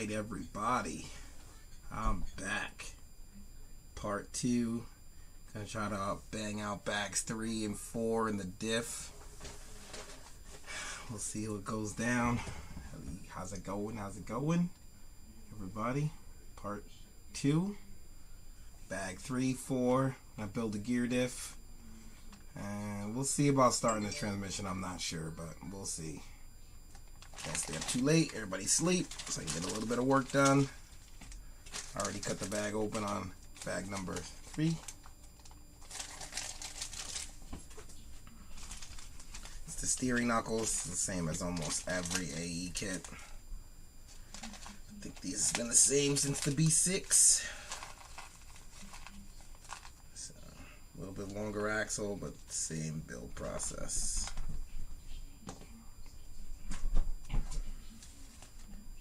Alright, everybody, I'm back. Part 2. Gonna try to bang out bags 3 and 4 in the diff. We'll see how it goes down. How's it going? How's it going? Everybody, part 2. Bag 3, 4. I build a gear diff. And we'll see about starting this transmission. I'm not sure, but we'll see. Can't stay up too late. Everybody sleep, so I can get a little bit of work done. I already cut the bag open on bag number 3. It's the steering knuckles. It's the same as almost every AE kit. I think these have been the same since the B6. So, a little bit longer axle, but same build process.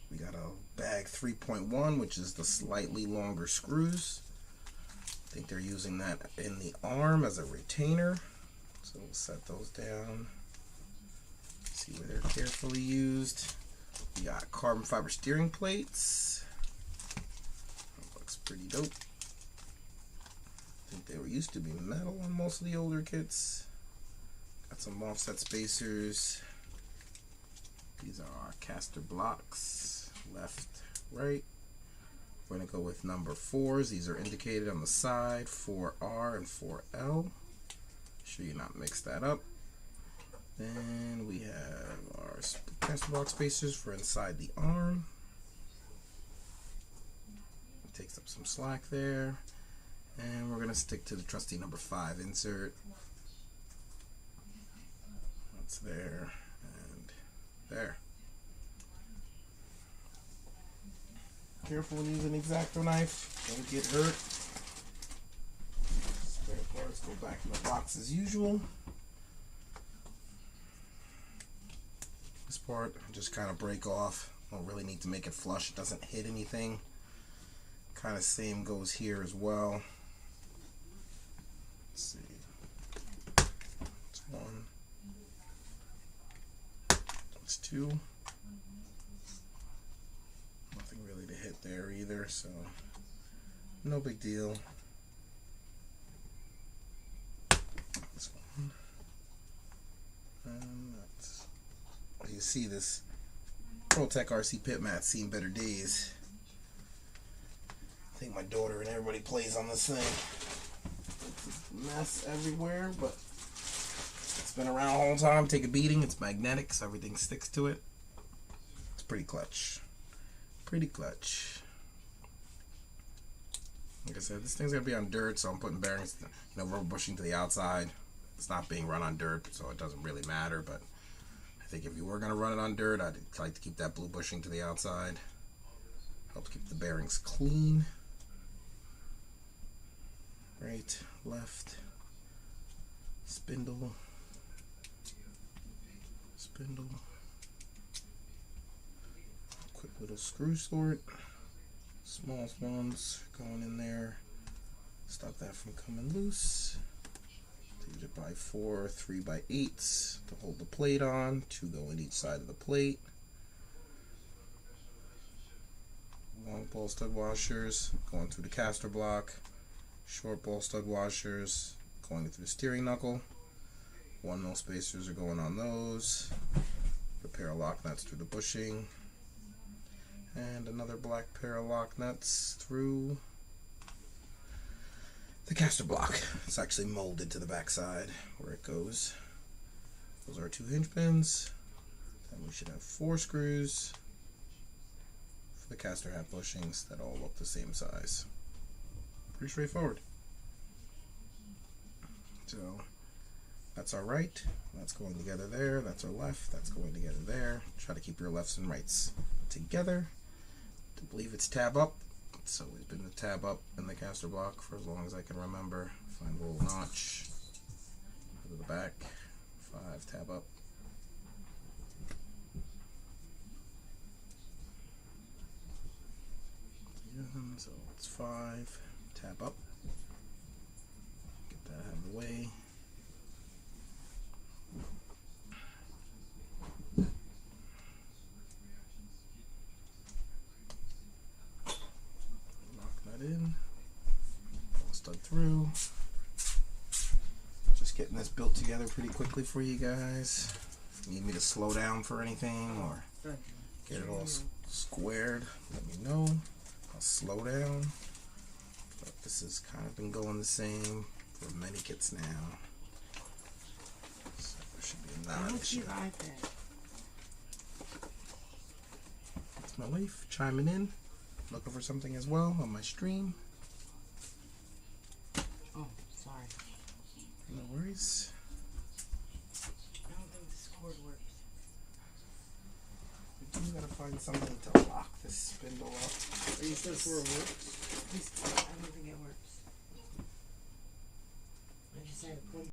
We got a bag 3.1, which is the slightly longer screws. I think they're using that in the arm as a retainer. So we'll set those down. See where they're carefully used. We got carbon fiber steering plates. That looks pretty dope. I think they were used to be metal on most of the older kits. Got some offset spacers. These are our caster blocks, left, right. We're going to go with number 4s. These are indicated on the side, 4R and 4L. Make sure you not mix that up. Then we have our caster block spacers for inside the arm. It takes up some slack there. And we're going to stick to the trusty number 5 insert. That's there. There. Careful when using an X-Acto knife. Don't get hurt. Spare parts go back in the box as usual. This part I just kind of break off. Don't really need to make it flush. It doesn't hit anything. Kind of same goes here as well. Let's see. That's 1. 2. Nothing really to hit there either, so no big deal. This one. And that's, you see this ProTech RC pit mat's seen better days. I think my daughter and everybody plays on this thing. It's a mess everywhere, but it's been around the whole time. Take a beating. It's magnetic, so everything sticks to it. It's pretty clutch. Pretty clutch. Like I said, this thing's gonna be on dirt, so I'm putting bearings, rubber bushing to the outside. It's not being run on dirt, so it doesn't really matter. But I think if you were gonna run it on dirt, I'd like to keep that blue bushing to the outside. Helps keep the bearings clean. Right, left, spindle. Spindle, quick little screw sort, small ones going in there, stop that from coming loose. 2x4, 3x8s to hold the plate on, 2 go in each side of the plate. Long ball stud washers going through the caster block, short ball stud washers going through the steering knuckle. 1mm spacers are going on those. A pair of lock nuts through the bushing. And another black pair of lock nuts through the caster block. It's actually molded to the back side where it goes. Those are 2 hinge pins. And we should have 4 screws for the caster hat bushings that all look the same size. Pretty straightforward. So that's our right, that's going together there, that's our left, that's going together there. Try to keep your lefts and rights together. I believe it's tab up. It's always been the tab up in the caster block for as long as I can remember. Find a little notch. Go to the back. 5, tab up. So it's 5, tab up. Get that out of the way. slid through. Just getting this built together pretty quickly for you guys. If you need me to slow down for anything or get it all squared, let me know. I'll slow down. But this has kind of been going the same for many kits now. So there should be a non-issue. That's my wife chiming in, looking for something as well on my stream. Oh, sorry. No worries. I don't think this cord works. We do gotta find something to lock this spindle up. Are you so sure it works? I don't think it works. I just had to plug.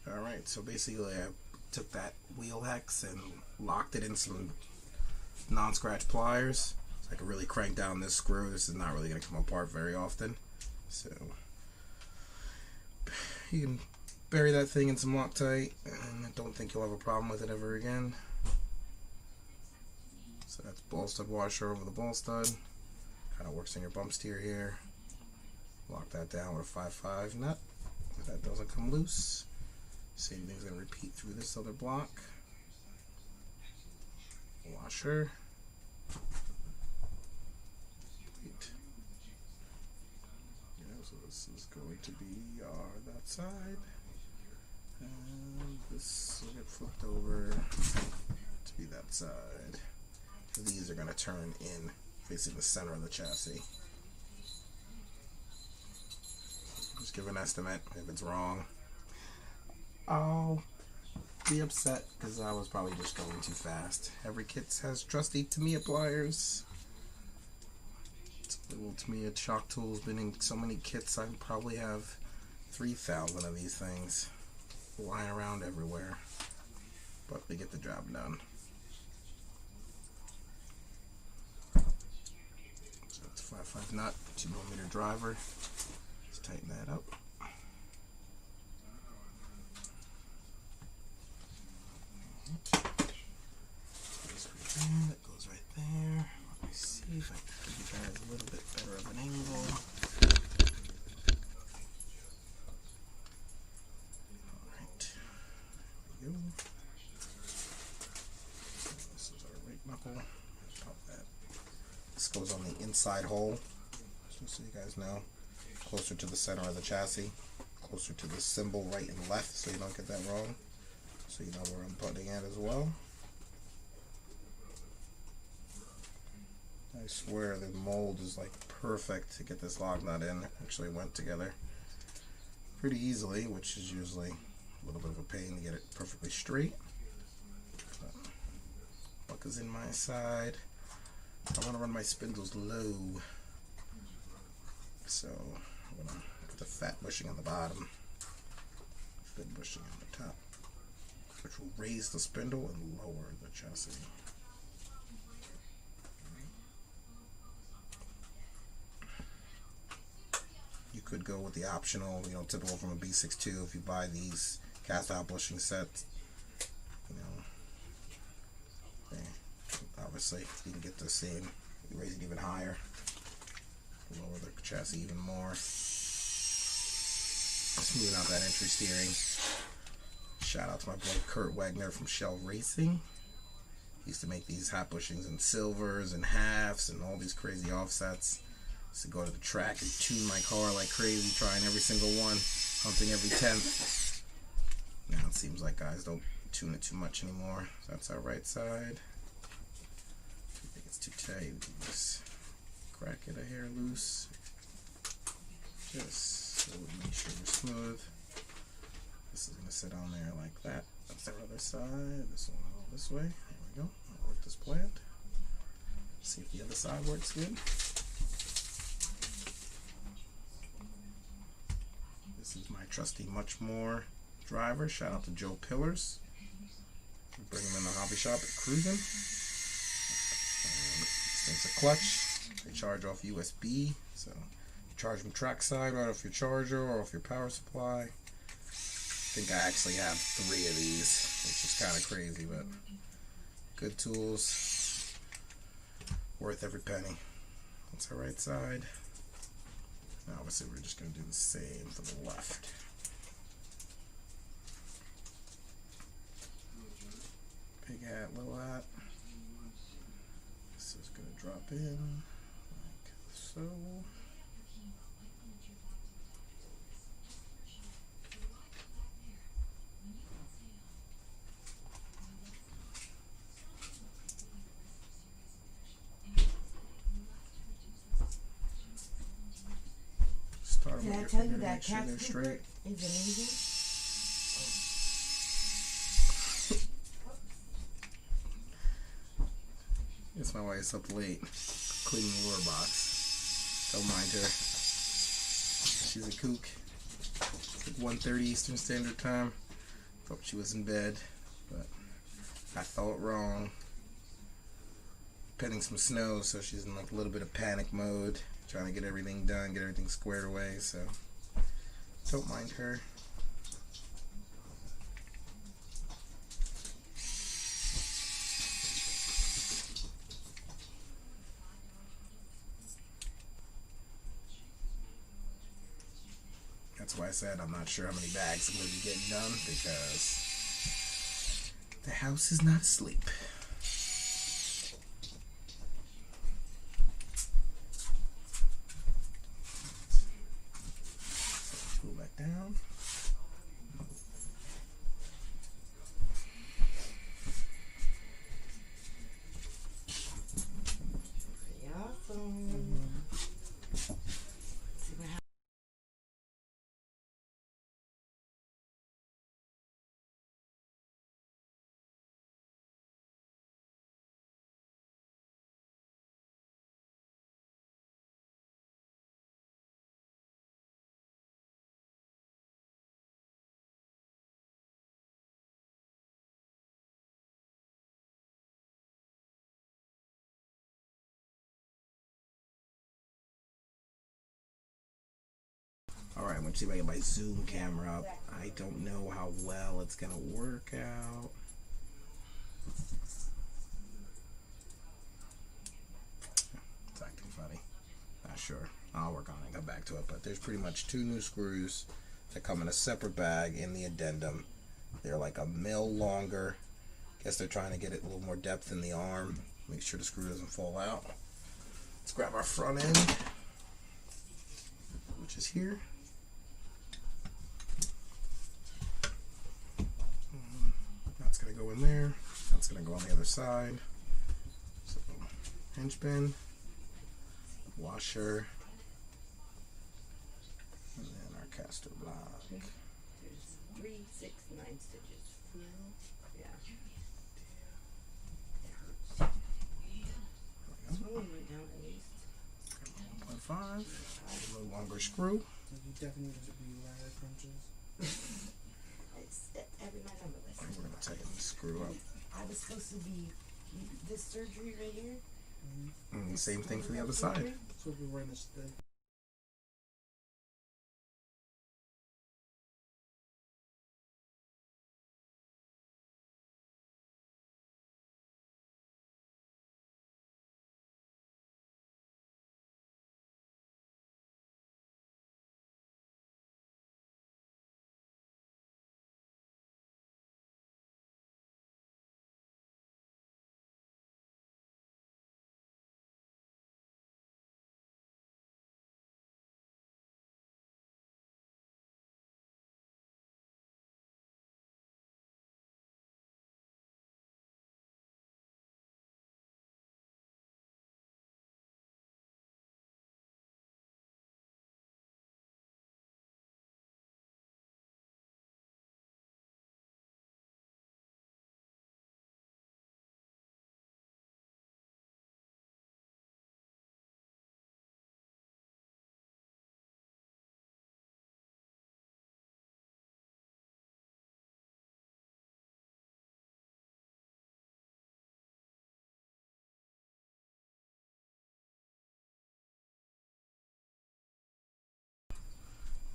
Alright, so basically I took that wheel hex and locked it in some non-scratch pliers. So I can really crank down this screw. This is not really going to come apart very often. So you can bury that thing in some Loctite and I don't think you'll have a problem with it ever again. So that's ball stud washer over the ball stud. Kind of works in your bump steer here. Lock that down with a 5.5 nut if that doesn't come loose. Same thing's going to repeat through this other block. Washer. Wait. Yeah, so this is going to be that side. And this will get flipped over to be that side. These are going to turn in facing the center of the chassis. Just give an estimate. If it's wrong, I'll be upset because I was probably just going too fast. Every kit has trusty Tamiya pliers. Little Tamiya shock tool's been in so many kits. I probably have 3,000 of these things lying around everywhere. But they get the job done. So it's a 5.5 nut, 2mm driver. Let's tighten that up. That goes right there. Let me see if I can give you guys a little bit better of an angle. Alright. There we go. This is our right knuckle. Pop that. This goes on the inside hole. Just so you guys know. Closer to the center of the chassis. Closer to the symbol right and left so you don't get that wrong. So you know where I'm putting it as well. I swear the mold is like perfect to get this log nut in. It actually went together pretty easily, which is usually a little bit of a pain to get it perfectly straight. But buck is in my side. I want to run my spindles low, so I'm going to put the fat bushing on the bottom, thin bushing on the top, which will raise the spindle and lower the chassis. You could go with the optional, typical from a B6.2 if you buy these cast out bushing sets. Obviously you can get the same, you raise it even higher, lower the chassis even more. Smoothing out that entry steering. Shout out to my boy Kurt Wagner from Shell Racing. Used to make these hot bushings in silvers and halves and all these crazy offsets. Used to go to the track and tune my car like crazy, trying every single one, hunting every 10th. Now it seems like guys don't tune it too much anymore. So that's our right side. If you think it's too tight, you can just crack it a hair loose. Just so we make sure we're smooth. This is going to sit on there like that. That's our other side. This one will go this way. There we go. I'll work this planned. See if the other side works good. This is my trusty Much More driver. Shout out to Joe Pillars. Bring him in the hobby shop at Cruising. This thing's a clutch. They charge off USB. So you charge from trackside right off your charger or off your power supply. I think I actually have 3 of these, which is kind of crazy, but good tools, worth every penny. That's our right side. Now obviously we're just going to do the same for the left. Big hat, little hat. This is going to drop in like so. Did I tell you that cat scooper is amazing? Guess my wife's up late cleaning the lure box. Don't mind her. She's a kook. It's like 1:30 Eastern Standard Time. Thought she was in bed, but I thought wrong. Petting some snow, so she's in like a little bit of panic mode, trying to get everything done, get everything squared away, so don't mind her. That's why I said I'm not sure how many bags I'm going to be getting done, because the house is not asleep. Pull back down. Pretty awesome. See what happens. Alright, I'm going to see if I can get my zoom camera up. I don't know how well it's going to work out. It's acting funny. Not sure. I'll work on it and come back to it. But there's pretty much 2 new screws that come in a separate bag in the addendum. They're like a mil longer. Guess they're trying to get it a little more depth in the arm. Make sure the screw doesn't fall out. Let's grab our front end, which is here. That's going to go in there. That's going to go on the other side. So, hinge pin, washer, and then our caster block. There's 3, 6, 9 stitches. Yeah. This one went down at least. 1.5. A little longer screw. You definitely need to be ladder crunches. It's every my number list. And we're going to tighten the screw up. I was supposed to be this surgery right here. And same thing for the other side. That's what we're wearing this day.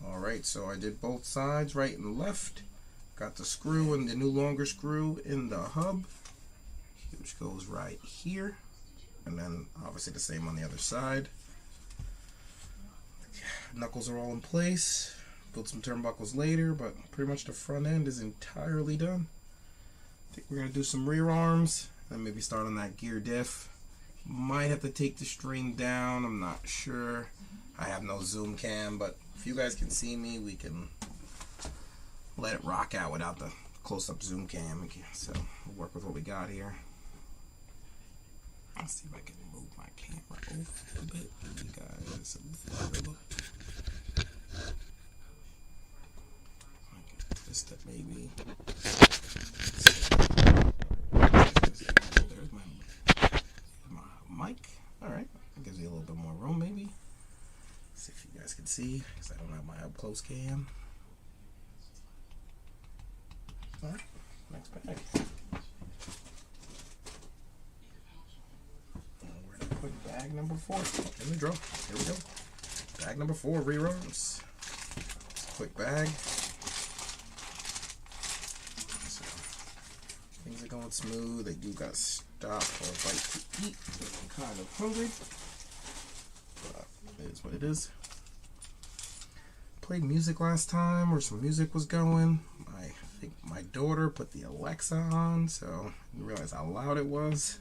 Alright, so I did both sides, right and left. Got the screw and the new longer screw in the hub, which goes right here. And then obviously the same on the other side. Knuckles are all in place. Build some turnbuckles later, but pretty much the front end is entirely done. I think we're going to do some rear arms and maybe start on that gear diff. Might have to take the string down, I'm not sure. I have no zoom cam, but if you guys can see me, we can let it rock out without the close-up zoom cam. So we'll work with what we got here. Let's see if I can move my camera over a bit. Give you guys a better look. I can twist it maybe. There's my mic. Alright, that gives you a little bit more room maybe. See if you guys can see, because I don't have my up close cam. Alright, next bag. We're going to put bag number 4 in the drawer. Here we go. Bag number 4, rear arms. It's a quick bag. So, things are going smooth. They do got to stop for a bite to eat. I'm kind of hungry. But it is what it is. Played music last time, or some music was going. I think my daughter put the Alexa on, so I didn't realize how loud it was.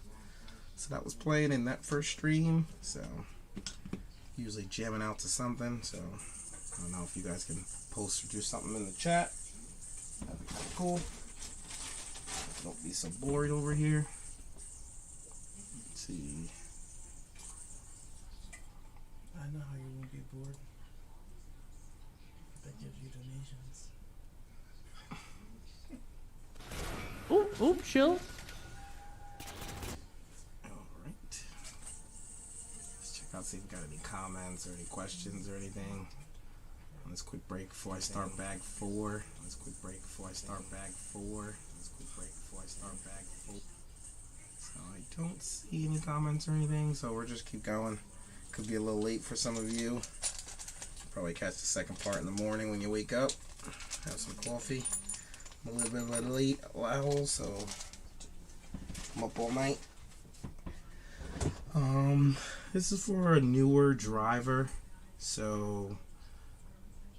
So that was playing in that first stream. So usually jamming out to something. So I don't know if you guys can post or do something in the chat. That'd be kind of cool. Don't be so bored over here. Let's see. I know how you won't be bored. That gives you donations. Oop, chill. Alright. Let's check out, see if we got any comments or any questions or anything. Let's quick break before I start bag 4. Let's quick break before I start bag 4. Let's quick break before I start bag 4. So I don't see any comments or anything, so we'll just keep going. Could be a little late for some of you. Probably catch the second part in the morning when you wake up. Have some coffee. I'm a little bit of a late owl, so I'm up all night. This is for a newer driver, so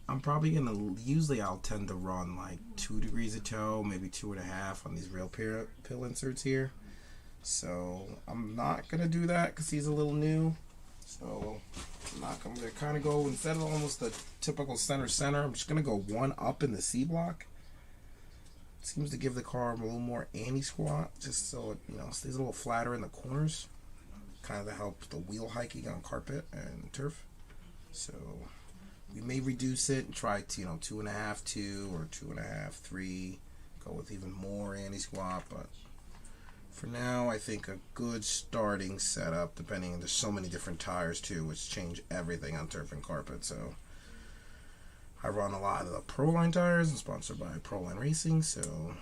I'm probably gonna, usually I'll tend to run like 2 degrees of toe, maybe 2.5 on these rail pill inserts here. So I'm not gonna do that because he's a little new. So I'm gonna kind of go, instead of almost the typical center, I'm just gonna go 1 up in the C block. Seems to give the car a little more anti-squat, just so it, you know, stays a little flatter in the corners. Kind of to help the wheel hiking on carpet and turf. So we may reduce it and try to, 2.5, 2 or 2.5, 3. Go with even more anti-squat, but for now, I think a good starting setup, depending, there's so many different tires too, which change everything on turf and carpet. So I run a lot of the Proline tires, and sponsored by Proline Racing. So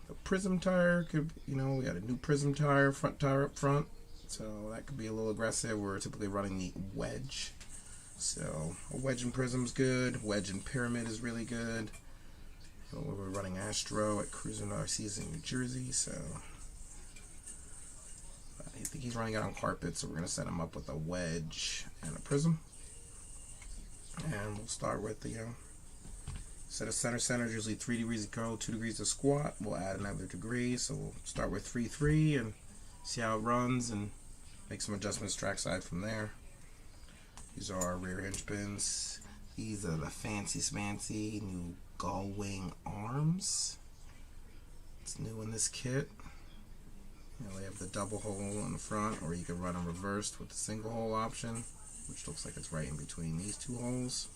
the Prism tire could, we got a new Prism tire, front tire up front. So that could be a little aggressive. We're typically running the Wedge. So a Wedge and Prism's good. Wedge and Pyramid is really good. So we're running Astro at Cruiser RCs in New Jersey. So I think he's running out on carpet, so we're going to set him up with a Wedge and a Prism. And we'll start with the set of center is usually 3 degrees of curl, 2 degrees of squat. We'll add another degree, so we'll start with 3-3 and see how it runs and make some adjustments trackside from there. These are our rear hinge pins. These are the fancy smancy new Gull wing arms. It's new in this kit. They have the double hole in the front, or you can run them reversed with the single hole option, which looks like it's right in between these 2 holes.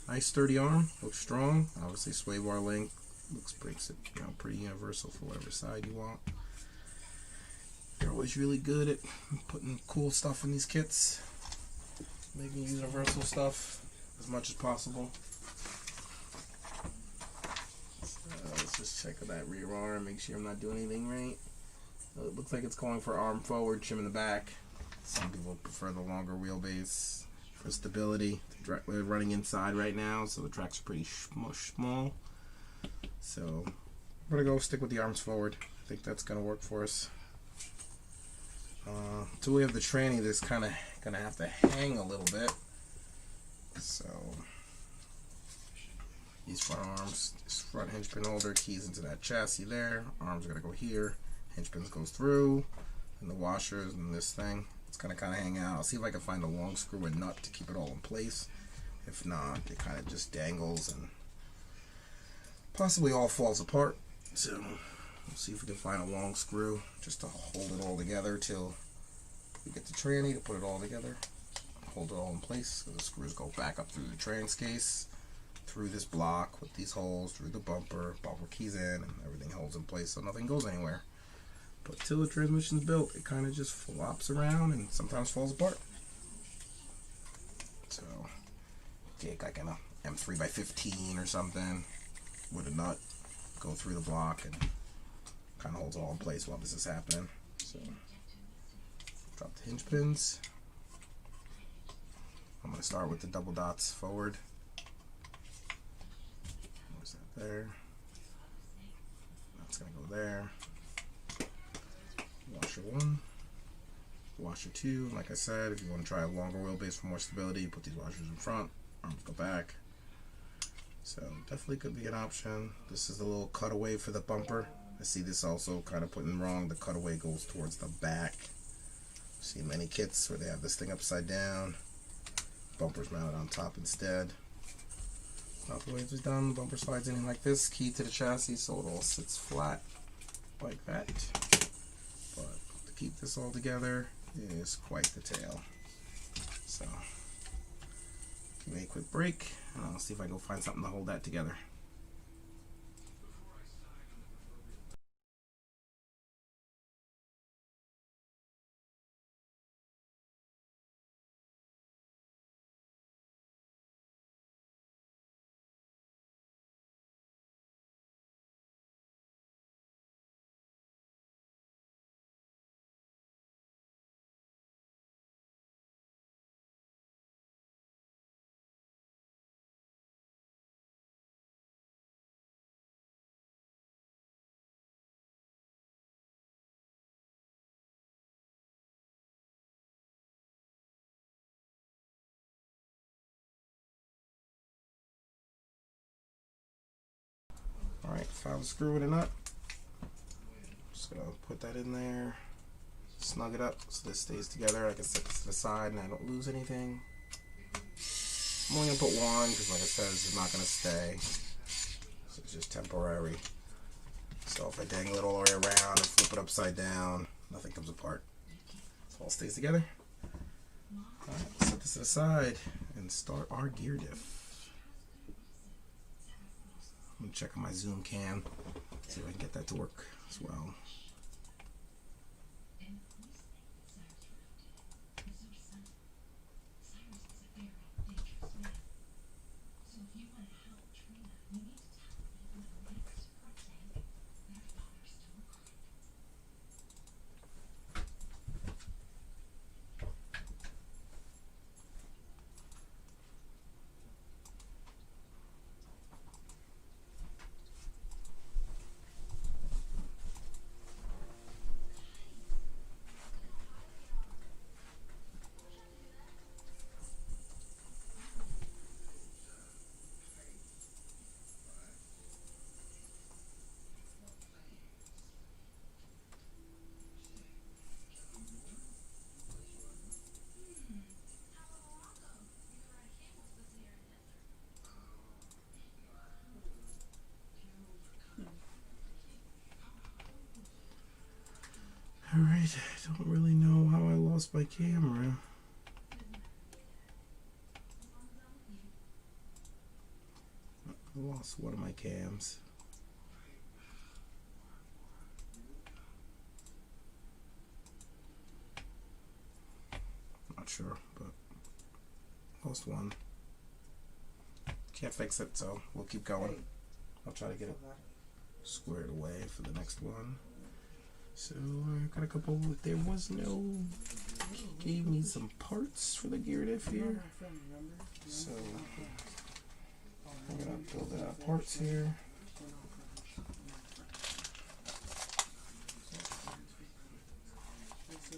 Nice sturdy arm, looks strong. Obviously sway bar link looks pretty universal for whatever side you want. They're always really good at putting cool stuff in these kits, making universal stuff as much as possible. Let's just check that rear arm, make sure I'm not doing anything right. It looks like it's calling for arm forward, trim in the back. Some people prefer the longer wheelbase. for stability. We're running inside right now, so the tracks are pretty small. So we're gonna go stick with the arms forward. I think that's gonna work for us. Until we have the tranny, that's kind of gonna have to hang a little bit. So these front arms, this front hinge pin holder keys into that chassis there. Arms are gonna go here. Hinge pins goes through, and the washers and this thing. It's gonna kind of hang out. I'll see if I can find a long screw and nut to keep it all in place. If not, it kind of just dangles and possibly all falls apart. So we'll see if we can find a long screw just to hold it all together till we get the tranny to put it all together. Hold it all in place. So the screws go back up through the trans case, through this block with these holes, through the bumper keys in, and everything holds in place so nothing goes anywhere. But till the transmission's built, it kind of just flops around and sometimes falls apart. So take like an M3x15 or something with a nut, go through the block, and kind of holds it all in place while this is happening. So drop the hinge pins. I'm going to start with the double dots forward. Where's that there? That's going to go there. Washer 1, washer 2. Like I said, if you want to try a longer wheelbase for more stability, put these washers in front, arms go back. So definitely could be an option. This is a little cutaway for the bumper. I see this also kind of putting wrong. The cutaway goes towards the back. See many kits where they have this thing upside down. Bumper's mounted on top instead. Not the way it's done. Bumper slides in like this. Key to the chassis so it all sits flat like that. But to keep this all together is quite the tale. So give me a quick break and I'll see if I can go find something to hold that together. Alright, found the screw and a nut. Just gonna put that in there, snug it up so this stays together. I can set this to the side and I don't lose anything. I'm only gonna put one because, like I said, this is not gonna stay. So it's just temporary. So if I dangle it all the way around and flip it upside down, nothing comes apart. So it all stays together. Alright, set this to the side and start our gear diff. I'm gonna check on my zoom cam, see if I can get that to work as well. Alright, I don't really know how I lost my camera. I lost one of my cams. Not sure, but lost one. Can't fix it, so we'll keep going. I'll try to get it squared away for the next one. So I got a couple. There was no gave me some parts for the gear diff here. So I'm gonna build out parts here.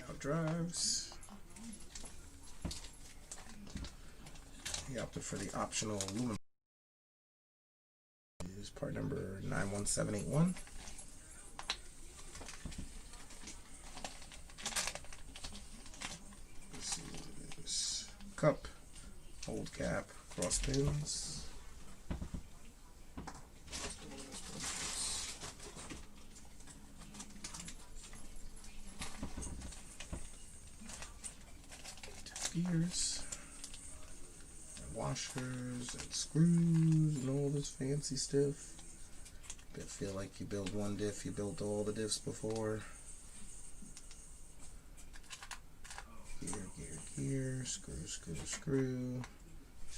Out drives. He opted for the optional aluminum. Use part number 91781. This is cup, hold cap, cross pins. Gears, and washers, and screws, and all this fancy stuff. I feel like you build one diff, you built all the diffs before. Gear, screw.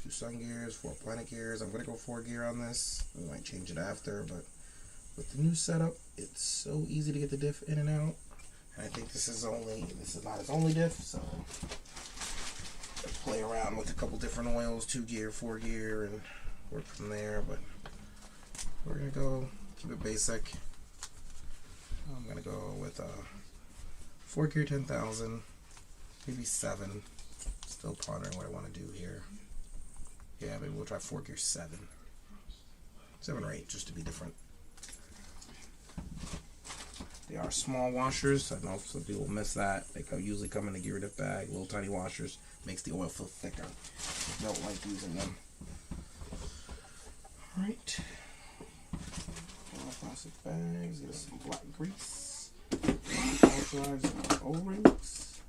2 sun gears, 4 planet gears. I'm gonna go 4 gear on this. We might change it after, but with the new setup, it's so easy to get the diff in and out. And I think this is not his only diff, so play around with a couple different oils, 2 gear, 4 gear, and work from there. But we're gonna go keep it basic. I'm gonna go with 4 gear 10,000, maybe 7. Still pondering what I want to do here. Yeah, maybe we'll try 4 gear 7 or 8, just to be different. They are small washers. I know some people miss that. They usually come in a gear diff bag, little tiny washers. Makes the oil feel thicker. I don't like using them. Alright. Plastic bags. There's some black grease. Drives and O-rings.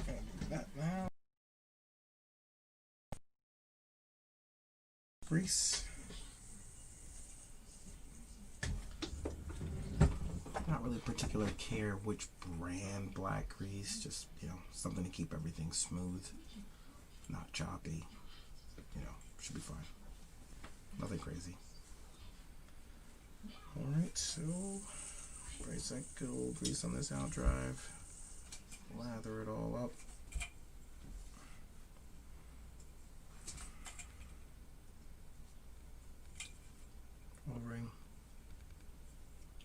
Gonna do that now. Grease. Not really particular care which brand black grease, just something to keep everything smooth, not choppy. Should be fine. Nothing crazy. Alright, so place that good old grease on this out drive. Lather it all up. O-ring.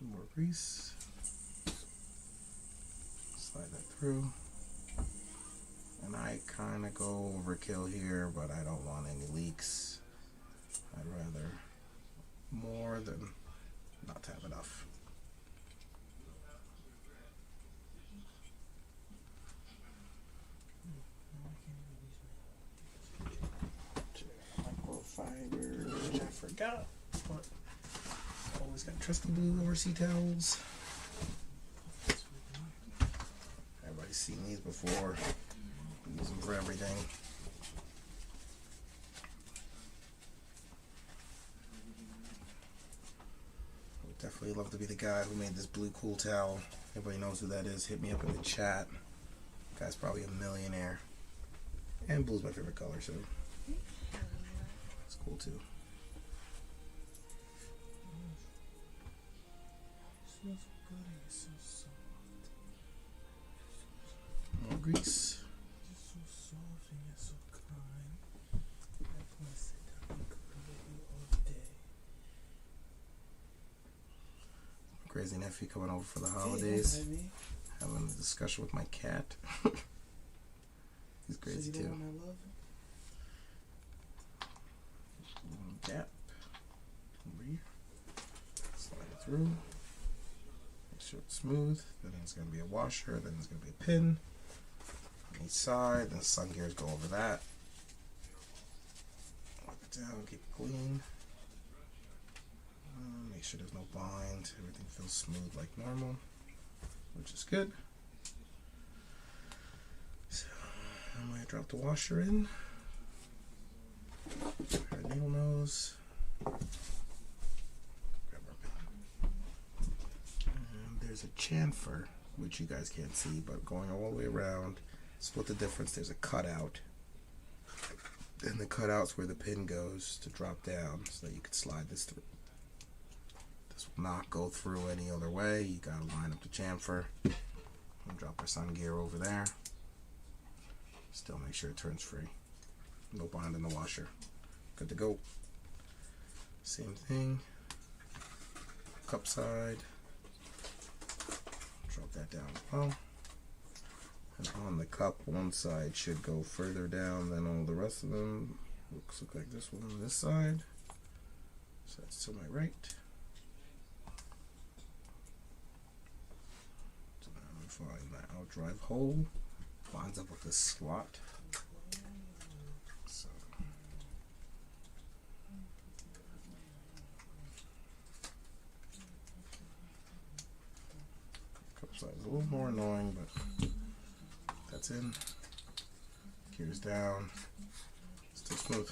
More grease. Slide that through. And I kind of go overkill here, but I don't want any leaks. I'd rather more than not have enough. Microfiber, which I forgot, but always got trusty blue oversea towels. Everybody's seen these before. Use them for everything. Would definitely love to be the guy who made this blue cool towel. Everybody knows who that is. Hit me up in the chat. Guy's probably a millionaire. And blue's my favorite color, so it's cool too. More grease. Crazy nephew coming over for the holidays. Having a discussion with my cat. He's crazy too. Gap over here. Slide it through. Make sure it's smooth. Then it's going to be a washer. Then it's going to be a pin on each side. Then sun gears go over that. Wipe it down. Keep it clean. Make sure there's no bind. Everything feels smooth like normal, which is good. So I'm going to drop the washer in. Our needle nose. Grab our pen. And there's a chamfer, which you guys can't see, but going all the way around. Split the difference. There's a cutout. And the cutout's where the pin goes to drop down so that you can slide this through. This will not go through any other way. You gotta line up the chamfer. And drop our sun gear over there. Still make sure it turns free. No bond in the washer. Good to go. Same thing. Cup side. Drop that down as well. And on the cup, one side should go further down than all the rest of them. Looks like this one on this side. So that's to my right. So now I'm find that outdrive hole. Lines up with this slot. So cup side is a little more annoying, but that's in. Gears down. Still smooth.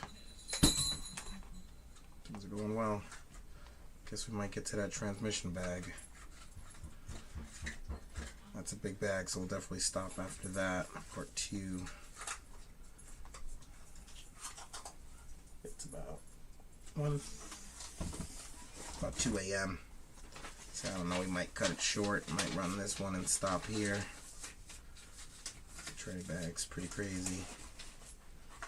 Things are going well. Guess we might get to that transmission bag. That's a big bag, so we'll definitely stop after that. Part 2. It's about 2 a.m. So I don't know, we might cut it short. Might run this one and stop here. The tray bag's pretty crazy.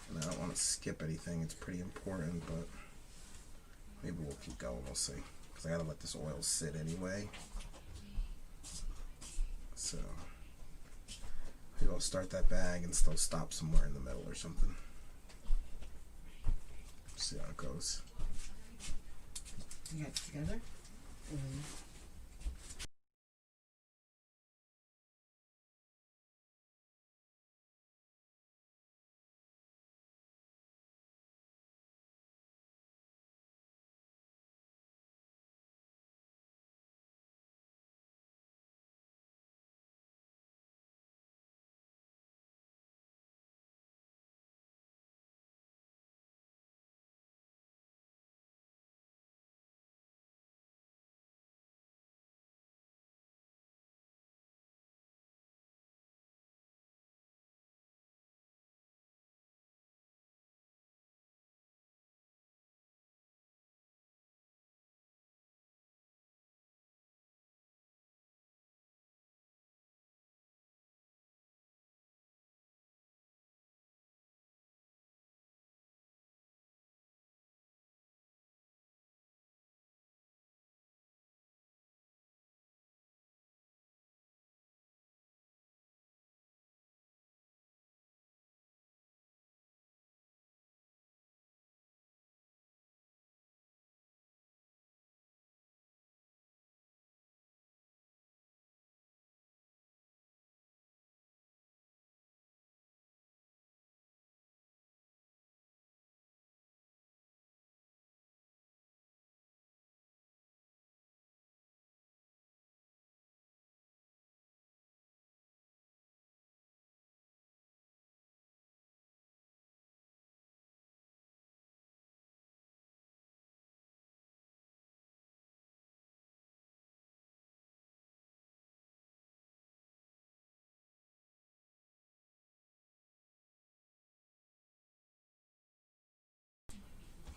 And I don't want to skip anything. It's pretty important, but maybe we'll keep going. We'll see. Because I gotta let this oil sit anyway. So maybe I'll start that bag and still stop somewhere in the middle or something. See how it goes. You got it together? Mm-hmm.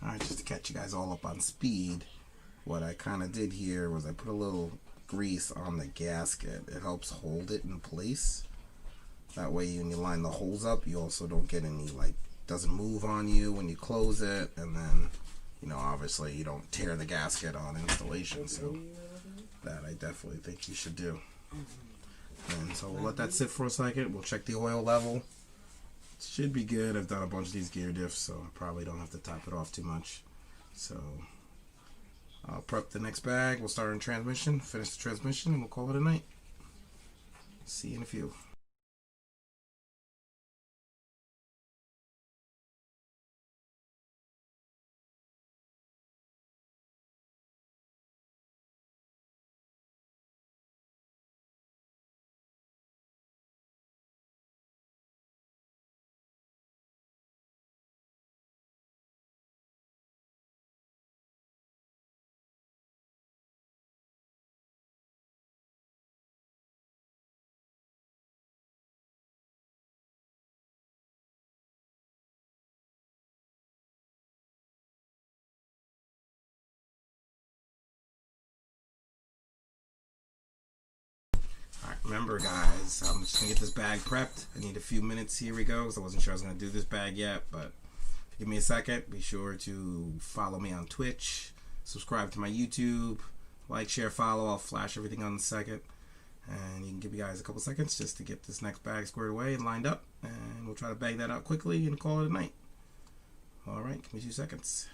Alright, just to catch you guys all up on speed, what I kind of did here was I put a little grease on the gasket. It helps hold it in place. That way when you line the holes up, you also don't get any, like, doesn't move on you when you close it, and then, you know, obviously you don't tear the gasket on installation, so that I definitely think you should do. And so we'll let that sit for a second. We'll check the oil level. Should be good. I've done a bunch of these gear diffs, so I probably don't have to top it off too much. So I'll prep the next bag. We'll start in transmission, finish the transmission, and we'll call it a night. See you in a few. Remember, guys, I'm just gonna get this bag prepped. I need a few minutes. Here we go, because I wasn't sure I was gonna do this bag yet. But if you give me a second, be sure to follow me on Twitch, subscribe to my YouTube, like, share, follow. I'll flash everything on in a second, and you can give you guys a couple seconds just to get this next bag squared away and lined up, and we'll try to bag that out quickly and call it a night. All right, give me 2 seconds.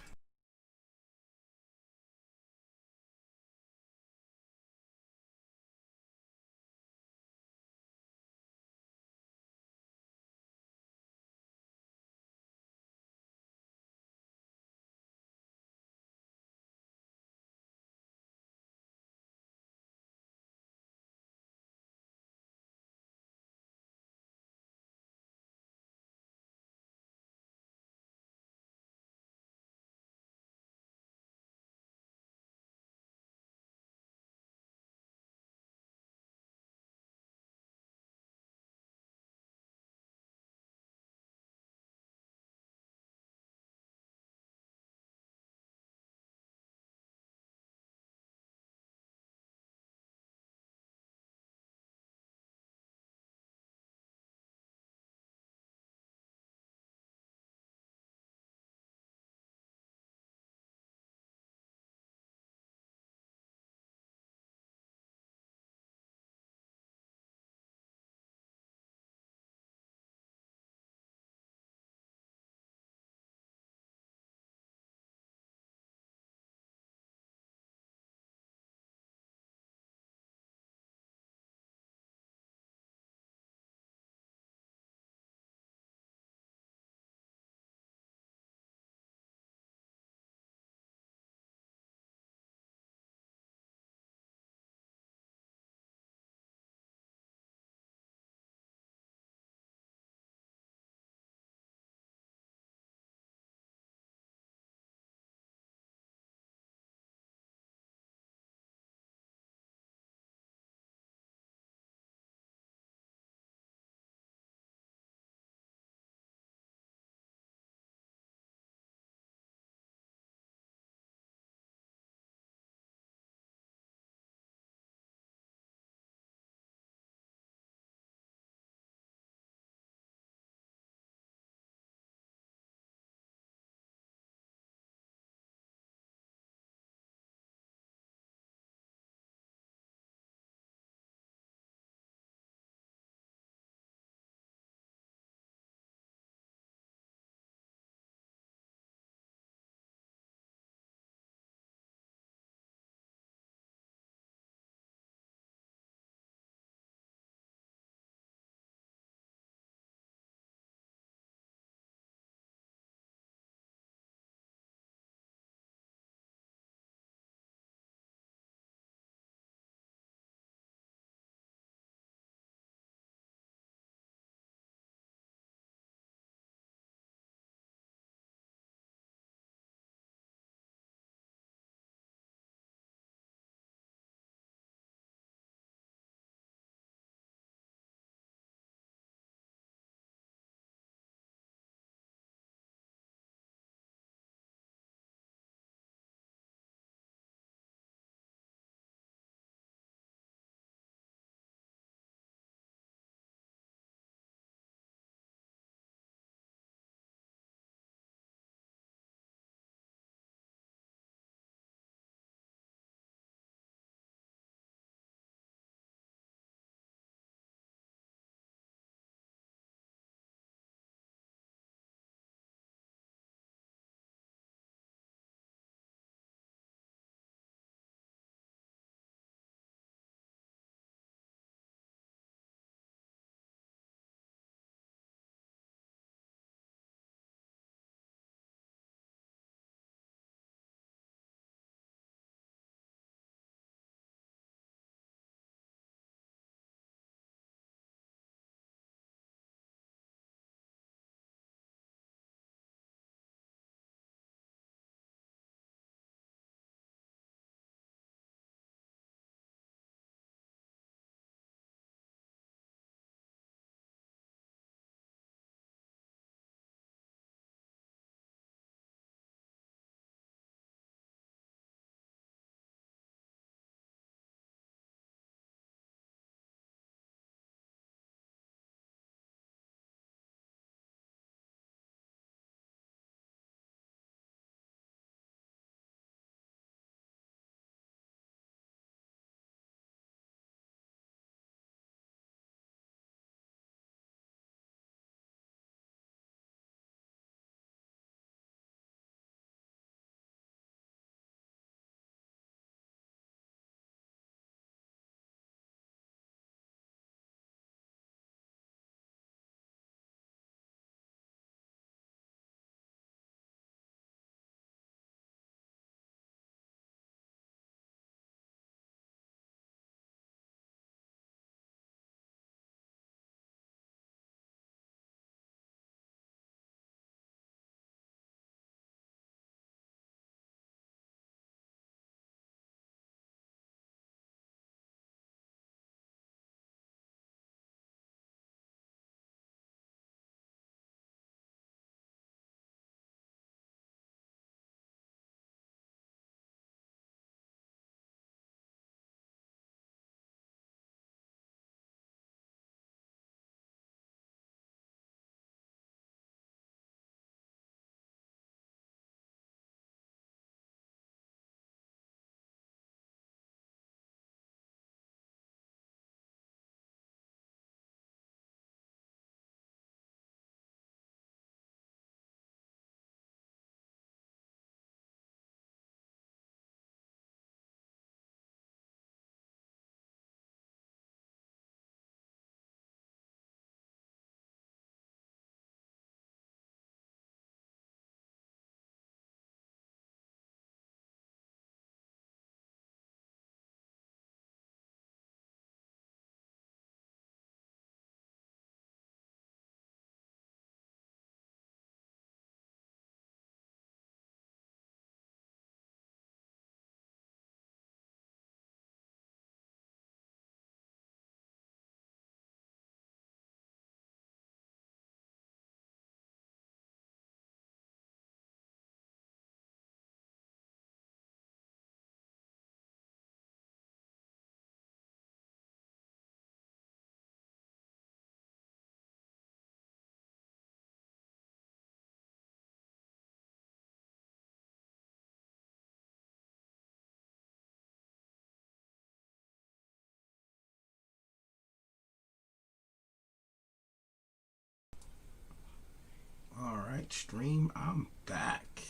night stream. I'm back.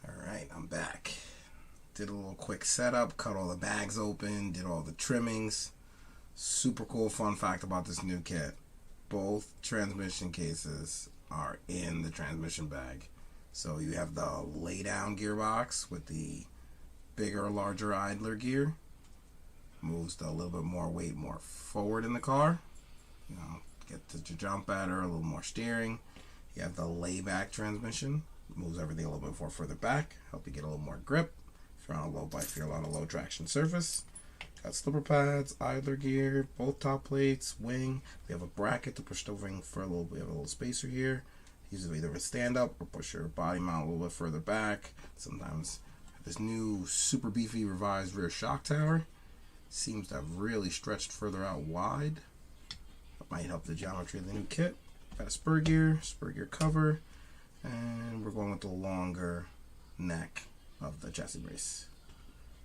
Alright, I'm back. Did a little quick setup, cut all the bags open, did all the trimmings. Super cool fun fact about this new kit. Both transmission cases are in the transmission bag. So you have the lay down gearbox with the bigger, larger idler gear. Moves a little bit more weight more forward in the car. You know, get to jump better, a little more steering. You have the layback transmission. Moves everything a little bit more further back. Help you get a little more grip. If you're on a low bike, if you're on a low traction surface. Got slipper pads, idler gear, both top plates, wing. We have a bracket to push the wing for a little. We have a little spacer here. Use it either a stand up or push your body mount a little bit further back. Sometimes this new super beefy revised rear shock tower seems to have really stretched further out wide. That might help the geometry of the new kit. Got a Spur Gear cover, and we're going with the longer neck of the chassis brace.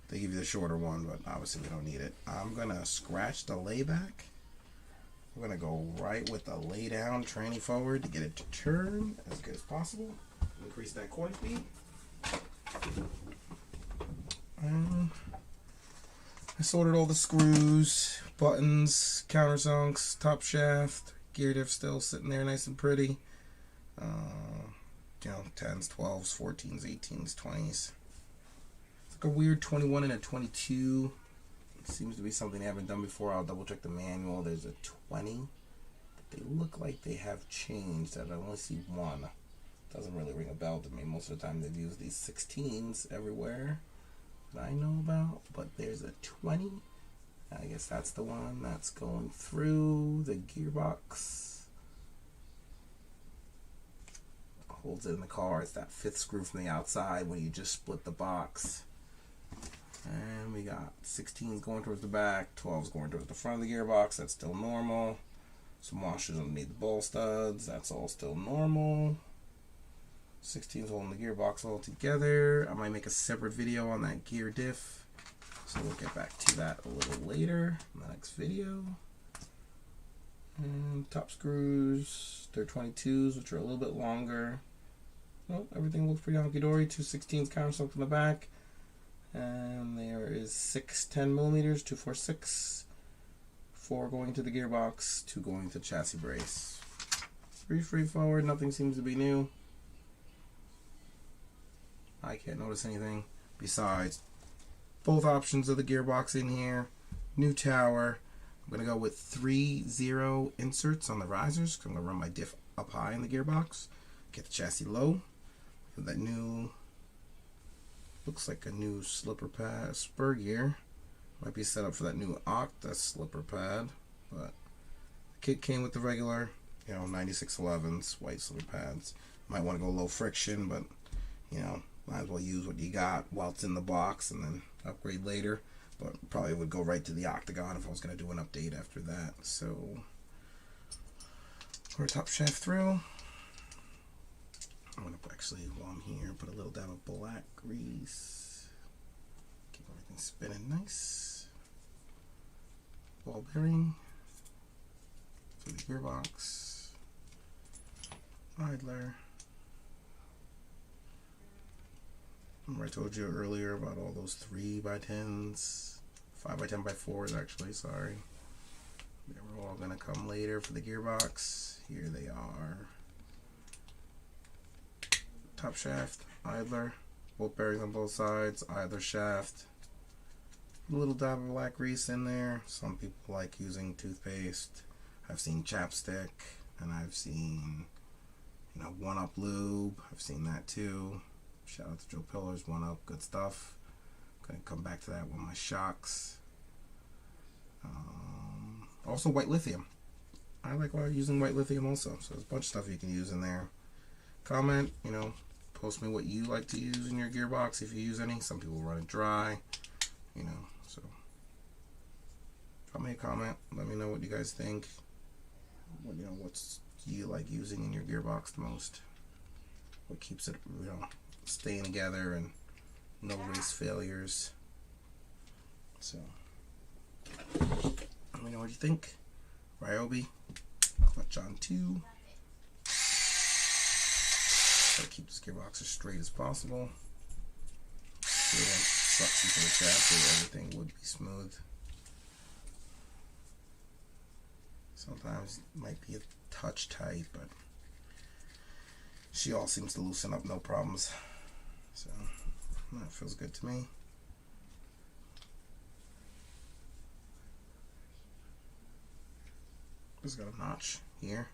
They give you the shorter one, but obviously we don't need it. I'm gonna scratch the layback. We're gonna go right with the lay down tranny forward to get it to turn as good as possible. Increase that corner speed. I sorted all the screws, buttons, countersunks, top shaft, gear diff still sitting there nice and pretty. You know, 10s, 12s, 14s, 18s, 20s. It's like a weird 21 and a 22. It seems to be something they haven't done before. I'll double check the manual. There's a 20. But they look like they have changed. I only see one. Doesn't really ring a bell to me. Most of the time they've used these 16s everywhere that I know about. But there's a 20. I guess that's the one that's going through the gearbox. Holds it in the car. It's that 5th screw from the outside when you just split the box. And we got 16s going towards the back, 12s going towards the front of the gearbox. That's still normal. Some washers underneath the ball studs. That's all still normal. 16s holding the gearbox all together. I might make a separate video on that gear diff, so we'll get back to that a little later in the next video. And top screws, they're 22s, which are a little bit longer. Well, everything looks pretty honky-dory. 2 16s countersunk in the back. And there is 6 10mm, 2 4 6. 4 going to the gearbox, 2 going to the chassis brace. Pretty straightforward, nothing seems to be new. I can't notice anything besides both options of the gearbox in here. New tower. I'm going to go with 3-0 inserts on the risers because I'm going to run my diff up high in the gearbox. Get the chassis low. And that new, looks like a new slipper pad, Spur Gear. Might be set up for that new Octa slipper pad. But the kit came with the regular, 9611s, white slipper pads. Might want to go low friction, but, might as well use what you got while it's in the box and then upgrade later. But probably would go right to the Octagon if I was going to do an update after that. So, pour a top shaft through. I'm going to actually, while I'm here, put a little dab of black grease. Keep everything spinning nice. Ball bearing. For the gearbox. Idler. Remember I told you earlier about all those 3x10s, 5x10x4s actually, sorry. They were all going to come later for the gearbox. Here they are. Top shaft, idler, bolt bearings on both sides, idler shaft. A little dab of black grease in there. Some people like using toothpaste. I've seen chapstick, and I've seen, 1-Up lube. I've seen that too. Shout out to Joe Pillars, 1-Up, good stuff. Gonna come back to that with my shocks. Also white lithium. I like using white lithium also. So there's a bunch of stuff you can use in there. Comment, post me what you like to use in your gearbox if you use any. Some people run it dry, so drop me a comment. Let me know what you guys think. What's you like using in your gearbox the most? What keeps it, staying together and no race failures. So, let me know what you think. Ryobi, clutch on 2. Try to keep this gearbox as straight as possible. So it won't suck into the chassis. Everything would be smooth. Sometimes it might be a touch tight, but she all seems to loosen up no problems. So that feels good to me. Just got a notch here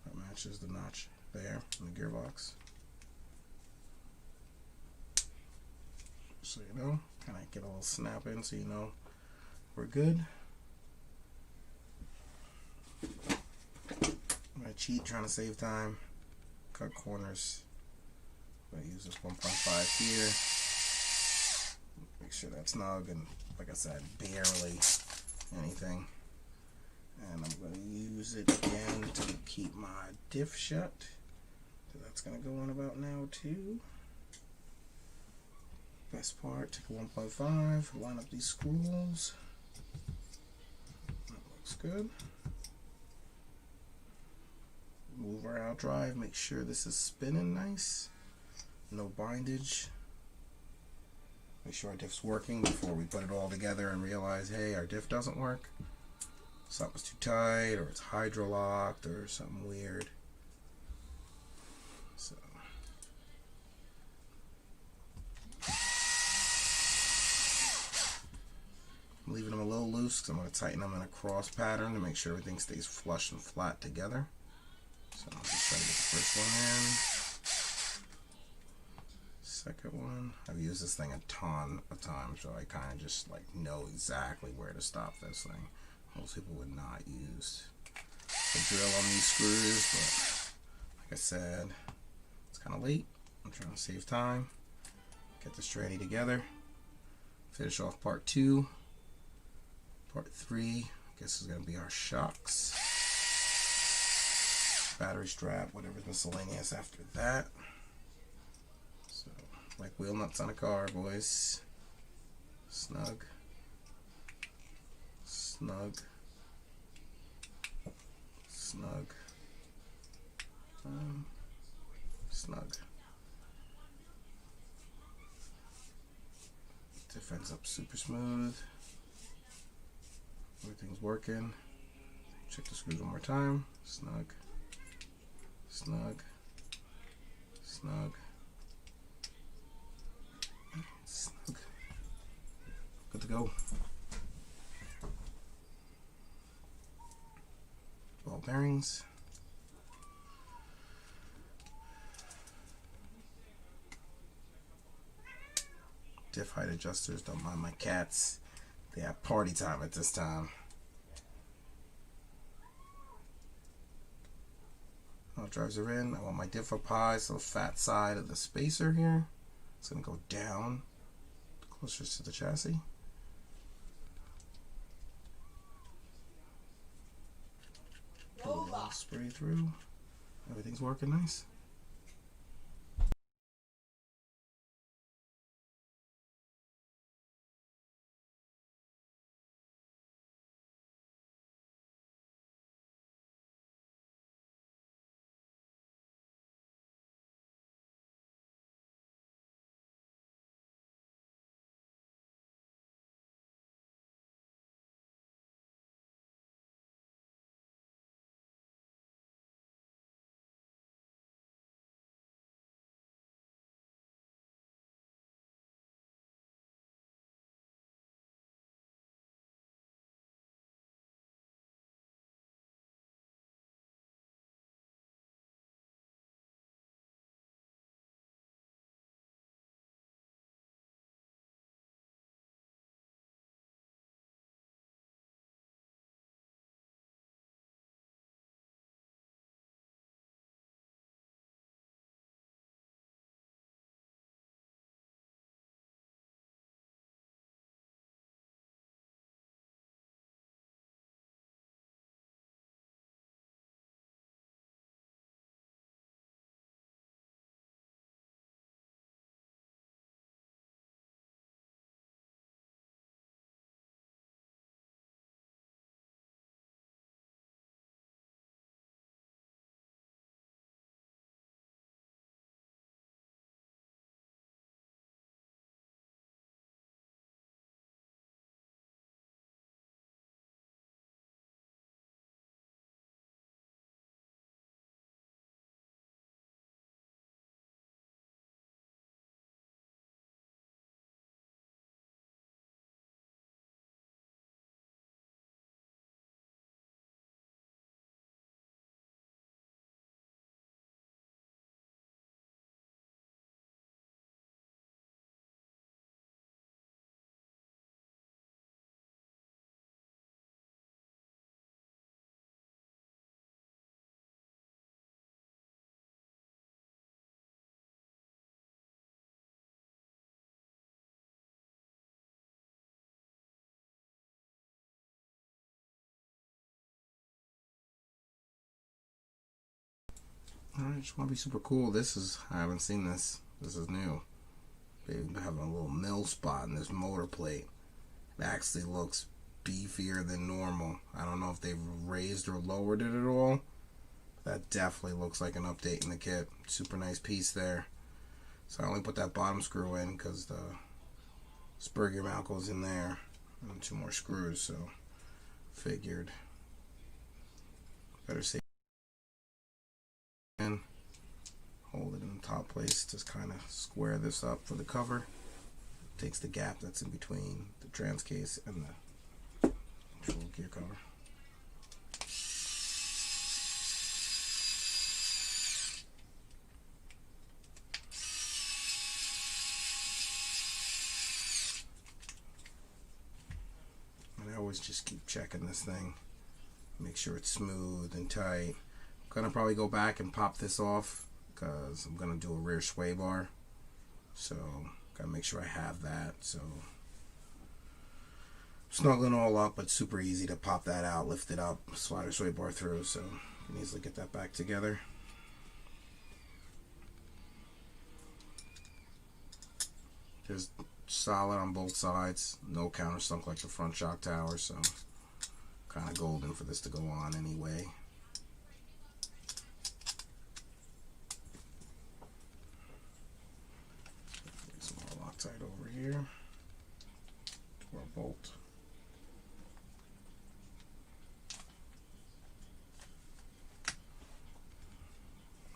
that matches the notch there in the gearbox. So you know, kind of get a little snap in so you know we're good. I'm going to cheat, trying to save time. Cut corners. I'm going to use this 1.5 here. Make sure that's snug and, like I said, barely anything. And I'm going to use it again to keep my diff shut. So that's going to go on about now too. Best part, take a 1.5, line up these screws. That looks good. Move our out drive, make sure this is spinning nice. No bindage. Make sure our diff's working before we put it all together and realize, hey, our diff doesn't work. Something's too tight, or it's hydrolocked, or something weird. So I'm leaving them a little loose because I'm going to tighten them in a cross pattern to make sure everything stays flush and flat together. So I'll just try to get the first one in. Second one. I've used this thing a ton of times, so I kind of just like know exactly where to stop this thing. Most people would not use the drill on these screws, but like I said, it's kind of late. I'm trying to save time. Get this ready together. Finish off part 2. Part 3, I guess, is going to be our shocks. Battery strap, whatever's miscellaneous after that. So, like wheel nuts on a car, boys. Snug. Snug. Snug. Snug. Diff ends up super smooth. Everything's working. Check the screws one more time. Snug. Snug. Snug. Snug. Good to go. Ball bearings. Diff height adjusters, don't mind my cats. They have party time at this time. All drives are in. I want my diff up high, so the fat side of the spacer here. It's going to go down closer to the chassis. Put a little spray through. Everything's working nice. Alright, just want to be super cool. I haven't seen this. This is new. They have a little mill spot in this motor plate. It actually looks beefier than normal. I don't know if they've raised or lowered it at all. That definitely looks like an update in the kit. Super nice piece there. So I only put that bottom screw in because the Spur Gear mount goes in there. And 2 more screws, so figured. Better save in. Hold it in the top place. Just kind of square this up for the cover. Takes the gap that's in between the trans case and the actual gear cover. And I always just keep checking this thing. Make sure it's smooth and tight. I'm gonna probably go back and pop this off because I'm gonna do a rear sway bar. So gotta make sure I have that. So snuggling all up, but super easy to pop that out, lift it up, slide a sway bar through, so you can easily get that back together. Just solid on both sides, no countersunk like the front shock tower, so kind of golden for this to go on anyway. Get some more Loctite over here to our bolt.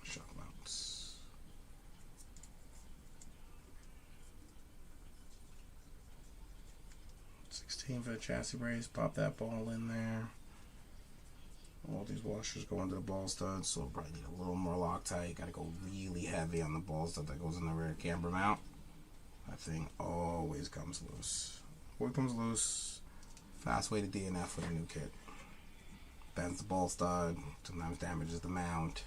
Shock mounts. For the chassis brace, pop that ball in there. All these washers go into the ball studs, so we'll probably need a little more Loctite. Gotta go really heavy on the ball stud that goes in the rear camber mount. That thing always comes loose. Always comes loose. Fast way to DNF with a new kit. Bends the ball stud, sometimes damages the mount.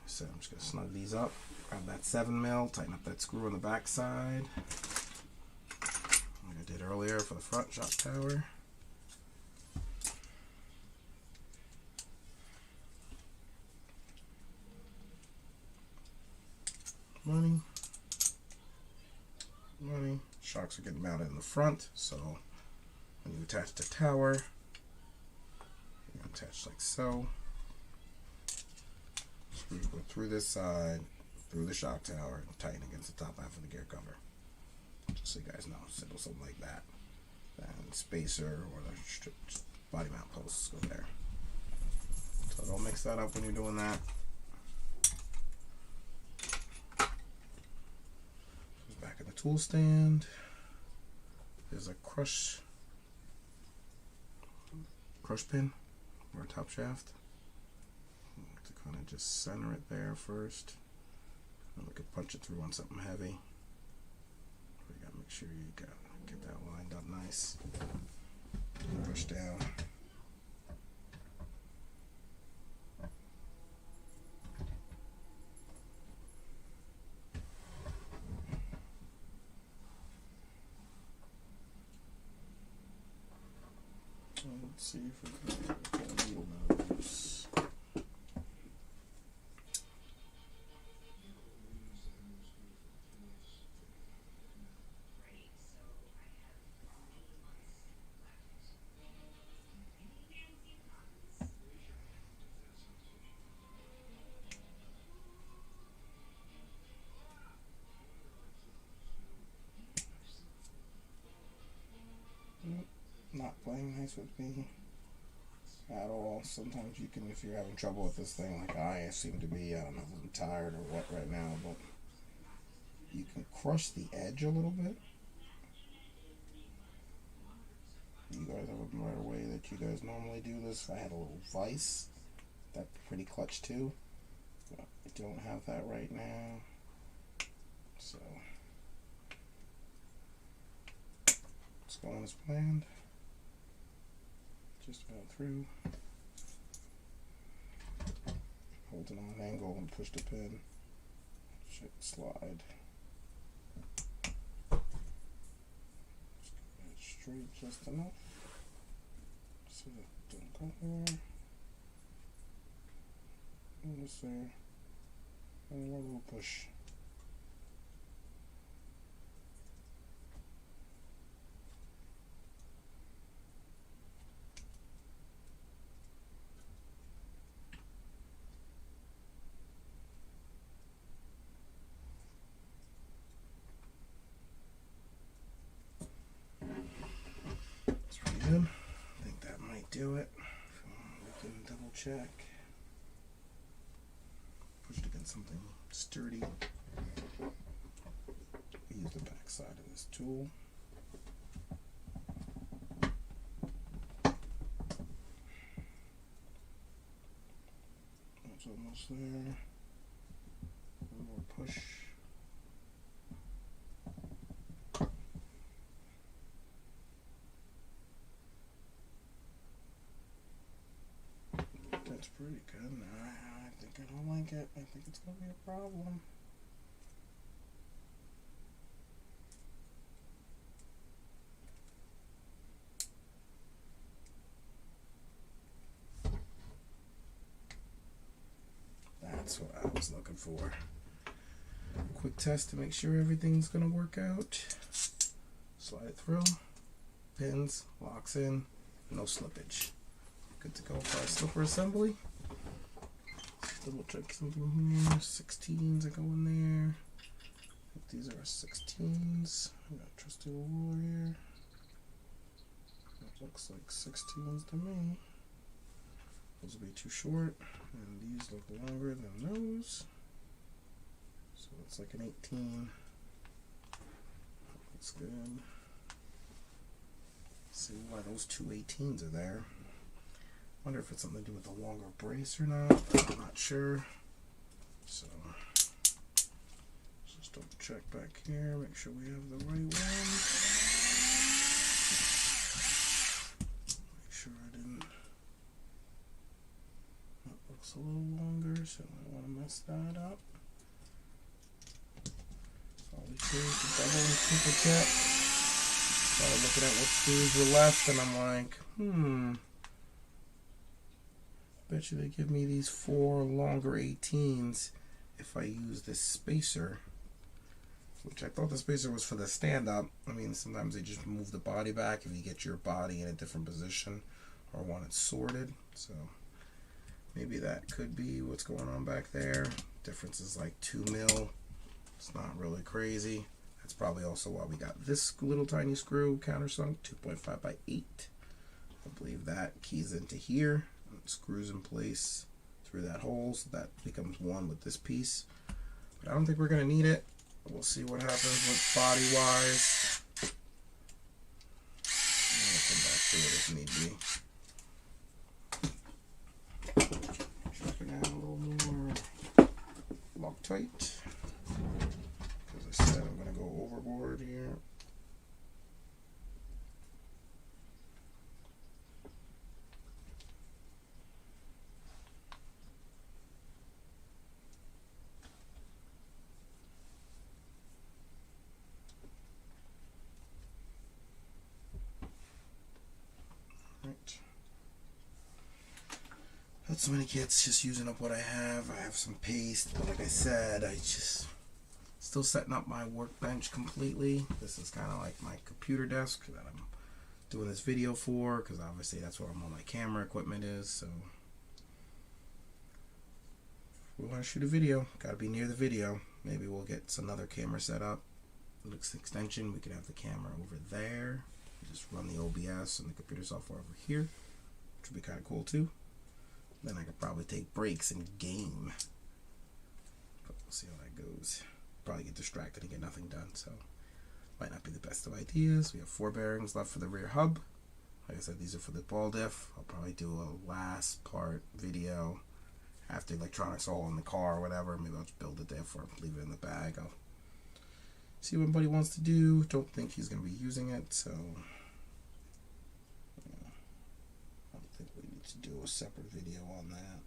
So I'm just gonna snug these up. Grab that 7mm, tighten up that screw on the back side. Like I did earlier for the front shock tower. Money. Shocks are getting mounted in the front, so when you attach the tower, you attach like so. Screws go through this side, through the shock tower, and tighten against the top half of the gear cover. Just so you guys know, simple something like that. And spacer or the body mount posts go there. So don't mix that up when you're doing that. Back in the tool stand. There's a crush pin or a top shaft. To kind of just center it there first. And we could punch it through on something heavy. You gotta make sure you get that lined up nice. Push down. Let's see if we can get a needle nose. Not playing nice with me at all. Sometimes you can, if you're having trouble with this thing like I seem to be, I don't know if I'm tired or what right now, but you can crush the edge a little bit. You guys have a better way that you guys normally do this. I had a little vise, that's pretty clutch too, but I don't have that right now, so let's go on as planned. Just about through. Hold it on an angle and push the pin. Should slide. Just get it straight just enough so it don't go anywhere. Let's see. One more little push. That's pretty good. I think that might do it. We can double check. Push it against something sturdy. Use the back side of this tool. That's almost there. One more push. That's pretty good. I think I don't like it. I think it's going to be a problem. That's what I was looking for. Quick test to make sure everything's going to work out. Slide it through. Pins, locks in, no slippage. Good to go for our slipper assembly. Double check something here. 16s are going there. I think these are 16s. I got a trusty little ruler here. That looks like 16s to me. Those will be too short, and these look longer than those. So it's like an 18. Looks good. See why those two 18s are there. Wonder if it's something to do with the longer brace or not. I'm not sure. So just double check back here, make sure we have the right one. Make sure I didn't. That looks a little longer, so I don't want to mess that up. Always do is to double and triple check. Started looking at what screws were left, and I'm like, bet you they give me these 4 longer 18s if I use this spacer, which I thought the spacer was for the stand-up. I mean, sometimes they just move the body back if you get your body in a different position or want it sorted. So maybe that could be what's going on back there. Difference is like 2 mil. It's not really crazy. That's probably also why we got this little tiny screw countersunk, 2.5 by 8. I believe that keys into here. Screws in place through that hole, so that becomes one with this piece. But I don't think we're going to need it. We'll see what happens with body wise. I'm going to come back to it if need be. Checking out a little more Loctite, because I said I'm going to go overboard here. Not so many kits, just using up what I have. I have some paste, but like I said, I just still setting up my workbench completely. This is kind of like my computer desk that I'm doing this video for, because obviously that's where all my camera equipment is. So we want to shoot a video, got to be near the video. Maybe we'll get another camera set up. Looks extension, we could have the camera over there. Just run the OBS and the computer software over here, which would be kind of cool too. Then I could probably take breaks and game. But we'll see how that goes. Probably get distracted and get nothing done, so might not be the best of ideas. We have 4 bearings left for the rear hub. Like I said, these are for the ball diff. I'll probably do a last part video after electronics all in the car or whatever. Maybe I'll just build a diff or leave it in the bag. I'll see what buddy wants to do. Don't think he's going to be using it, so to do a separate video on that.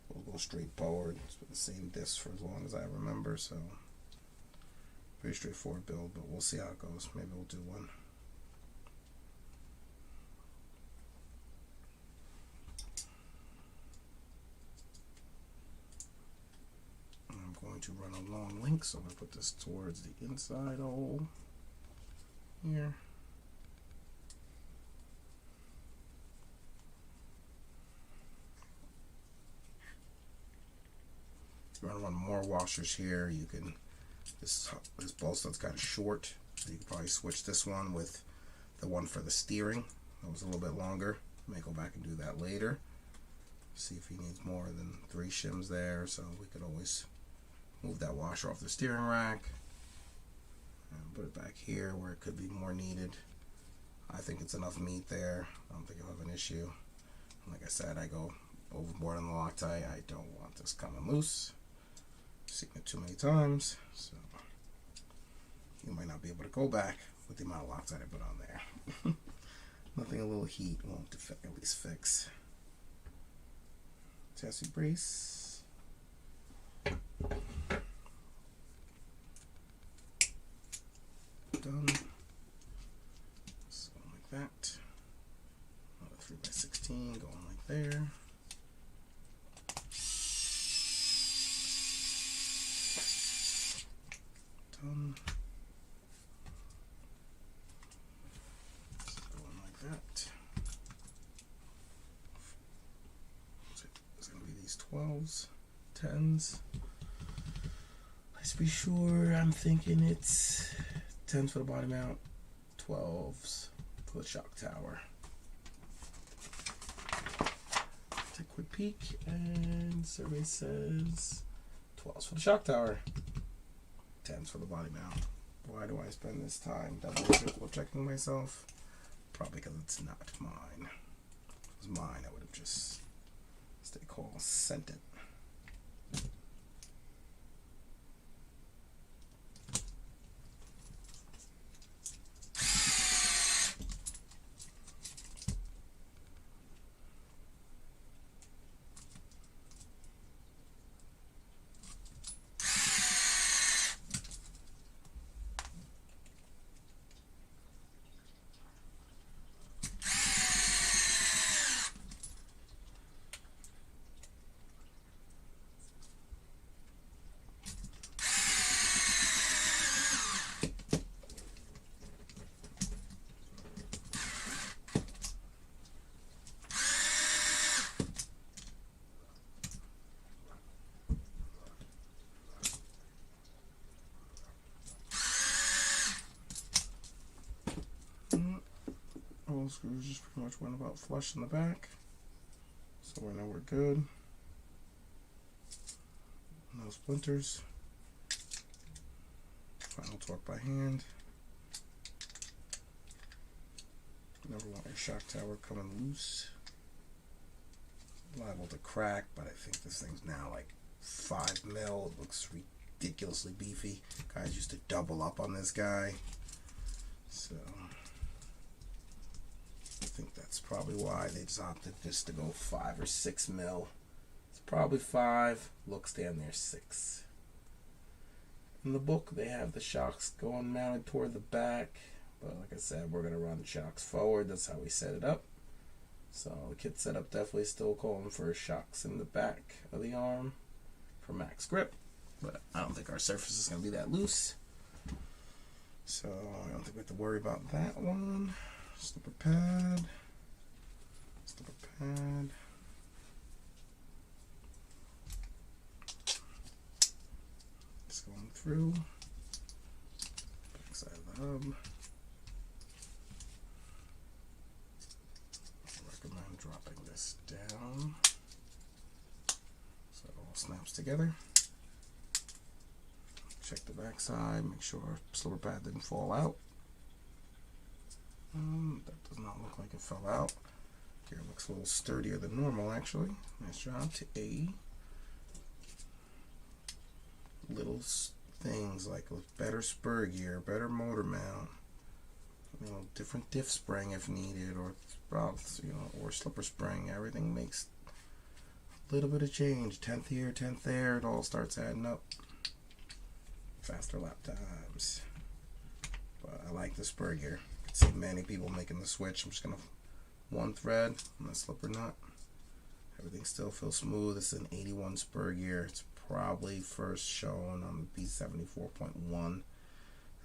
We'll go straight forward. It's been the same disc for as long as I remember, so pretty straightforward build, but we'll see how it goes. Maybe we'll do one. going to run a long link, so I'm going to put this towards the inside hole here. If you want to run more washers here, you can, this ball stud's kind of short, so you can probably switch this one with the one for the steering. That was a little bit longer. May go back and do that later. See if he needs more than 3 shims there, so we could always move that washer off the steering rack and put it back here where it could be more needed. I think it's enough meat there. I don't think you'll have an issue. And like I said, I go overboard on the Loctite. I don't want this coming loose. I've seen it too many times, so you might not be able to go back with the amount of Loctite I put on there. Nothing a little heat won't at least fix. Chassis brace. Done. So like that. Another 3x16 going like there. Done. So going like that. It's going to be these 12s, 10s. Let's be sure. I'm thinking it's 10s for the body mount, 12s for the shock tower. Take a quick peek, and survey says 12s for the shock tower, 10s for the body mount. Why do I spend this time double checking myself? Probably because it's not mine. If it was mine, I would have just stay calm, sent it. All the screws just pretty much went about flush in the back, so we know we're good. No splinters. Final torque by hand. Never want your shock tower coming loose. Liable to crack, but I think this thing's now like 5 mil. It looks ridiculously beefy. Guys used to double up on this guy, so I think that's probably why they just opted just to go 5 or 6 mil. It's probably 5, looks damn near 6. In the book, they have the shocks going mounted toward the back, but like I said, we're going to run the shocks forward. That's how we set it up. So the kit setup definitely still calling for shocks in the back of the arm for max grip, but I don't think our surface is going to be that loose. So I don't think we have to worry about that one. Slipper pad. Slipper pad. Just going through. Back side of the hub. I recommend dropping this down so it all snaps together. Check the back side, make sure our slipper pad didn't fall out. That does not look like it fell out. Gear looks a little sturdier than normal, actually. Nice job to A. Little things like a better spur gear, better motor mount, you know, different diff spring if needed, or sprouts, you know, or slipper spring. Everything makes a little bit of change. 10th here, 10th there. It all starts adding up. Faster lap times. But I like the spur gear. See many people making the switch. I'm just gonna one thread on the slipper nut. Everything still feels smooth. It's an 81 spur gear. It's probably first shown on the B74.1.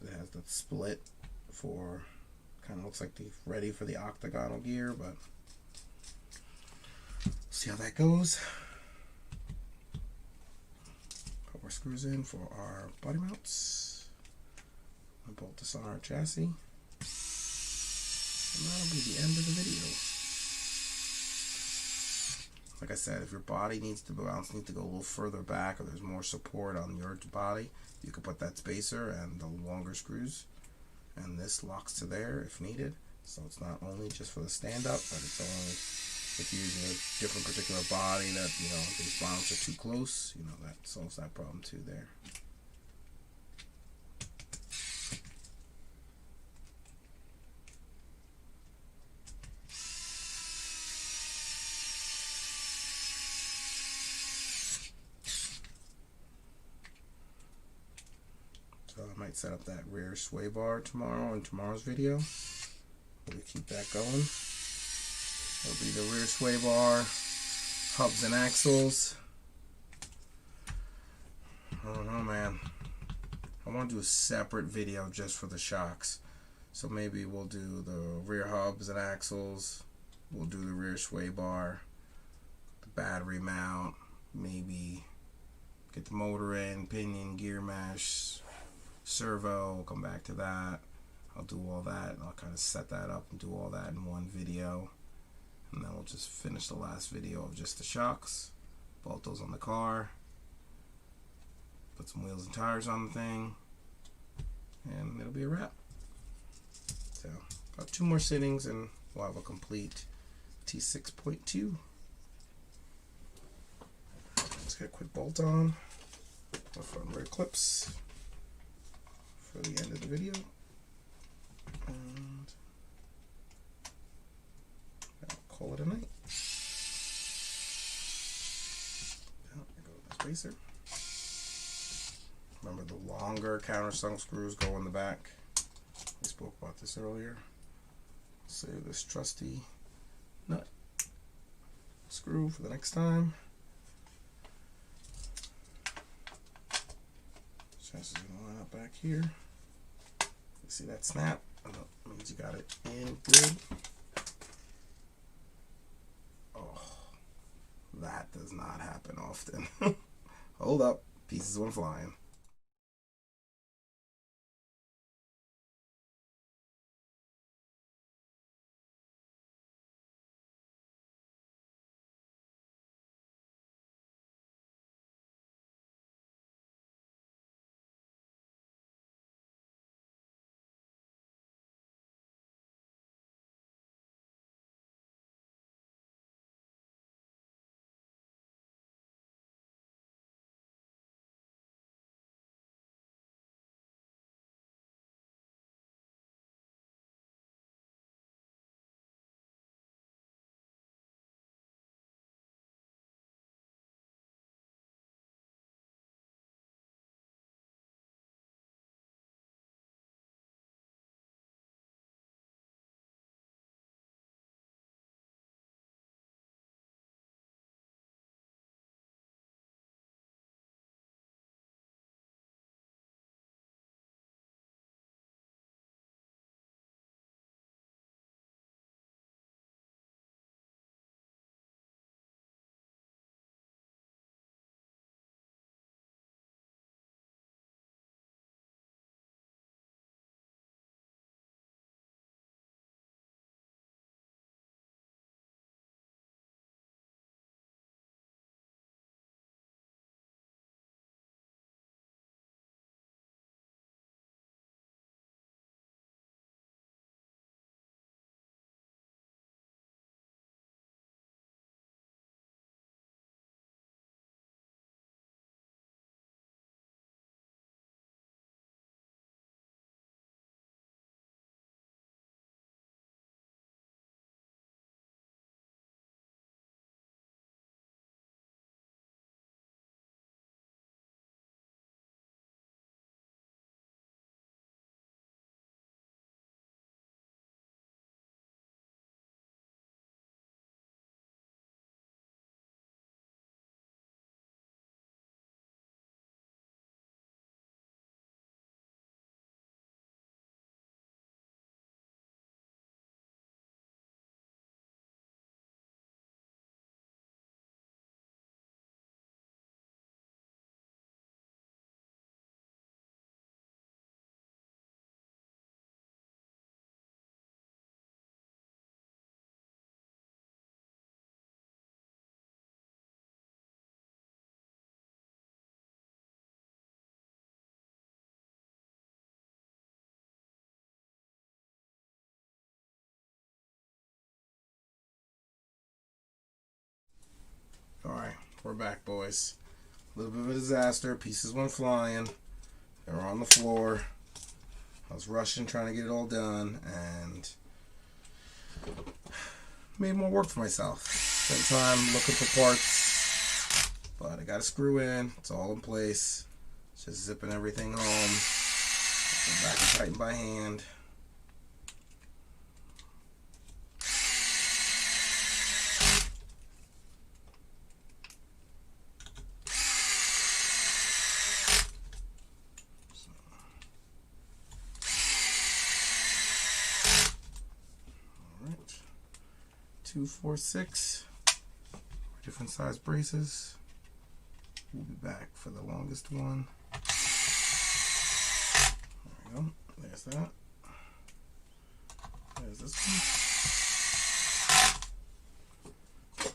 It has the split for, kind of looks like they're ready for the octagonal gear, but see how that goes. Put more screws in for our body mounts. I'll bolt this on our chassis. And that'll be the end of the video. Like I said, if your body needs to bounce, needs to go a little further back, or there's more support on your body, you can put that spacer and the longer screws, and this locks to there if needed. So it's not only just for the stand up, but it's only if you're using a different particular body that, you know, these mounts are too close, you know, that solves that problem too there. So I might set up that rear sway bar tomorrow in tomorrow's video. We'll keep that going. It'll be the rear sway bar, hubs and axles. I don't know, man. I want to do a separate video just for the shocks. So maybe we'll do the rear hubs and axles. We'll do the rear sway bar, the battery mount, maybe get the motor in, pinion, gear mesh, servo. We'll come back to that. I'll do all that, and I'll kind of set that up and do all that in one video. And then we'll just finish the last video of just the shocks, bolt those on the car, put some wheels and tires on the thing, and it'll be a wrap. So, about 2 more sittings and we'll have a complete T6.2. Let's get a quick bolt on our front and rear clips for the end of the video. And I'll call it a night. There goes the spacer. Remember, the longer countersunk screws go in the back. We spoke about this earlier. Save this trusty nut screw for the next time. Chassis is going to line up back here. You see that snap? That means you got it in good. Oh, that does not happen often. Hold up, pieces went flying. We're back, boys. A little bit of a disaster. Pieces went flying. They were on the floor. I was rushing, trying to get it all done, and made more work for myself. Spent time looking for parts, but I got a screw in. It's all in place. Just zipping everything home. Go back and tighten by hand. Alright. 2, 4, 6. Different size braces. We'll be back for the longest one. There we go. There's that. There's this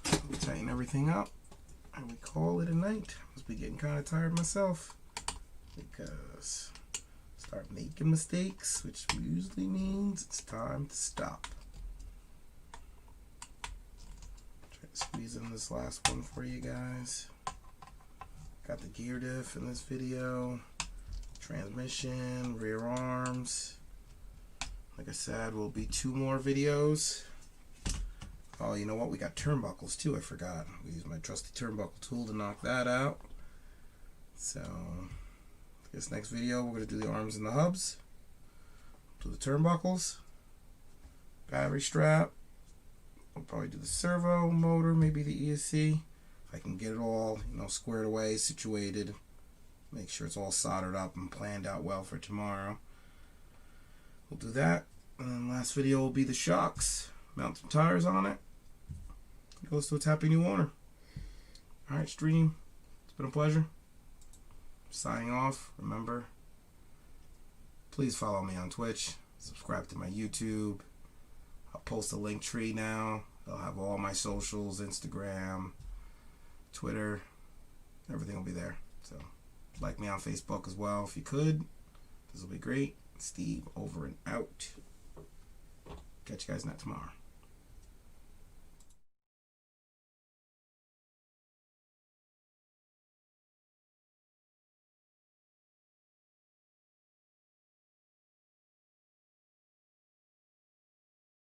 one. We'll tighten everything up and we call it a night. I must be getting kind of tired myself because I start making mistakes, which usually means it's time to stop. Try to squeeze in this last one for you guys. Got the gear diff in this video, transmission, rear arms. Like I said, will be 2 more videos. Oh, you know what? We got turnbuckles too. I forgot. We used my trusty turnbuckle tool to knock that out. So, this next video, we're going to do the arms and the hubs. Do the turnbuckles, battery strap. We'll probably do the servo motor, maybe the ESC. I can get it all, squared away, situated, make sure it's all soldered up and planned out well for tomorrow. We'll do that, and then last video will be the shocks. Mount some tires on it. It goes to its happy new owner. Alright, stream, it's been a pleasure. Signing off. Remember, please follow me on Twitch, subscribe to my YouTube. I'll post a link tree now. I'll have all my socials, Instagram, Twitter, everything will be there. So like me on Facebook as well if you could. This will be great. Steve over and out. Catch you guys next tomorrow.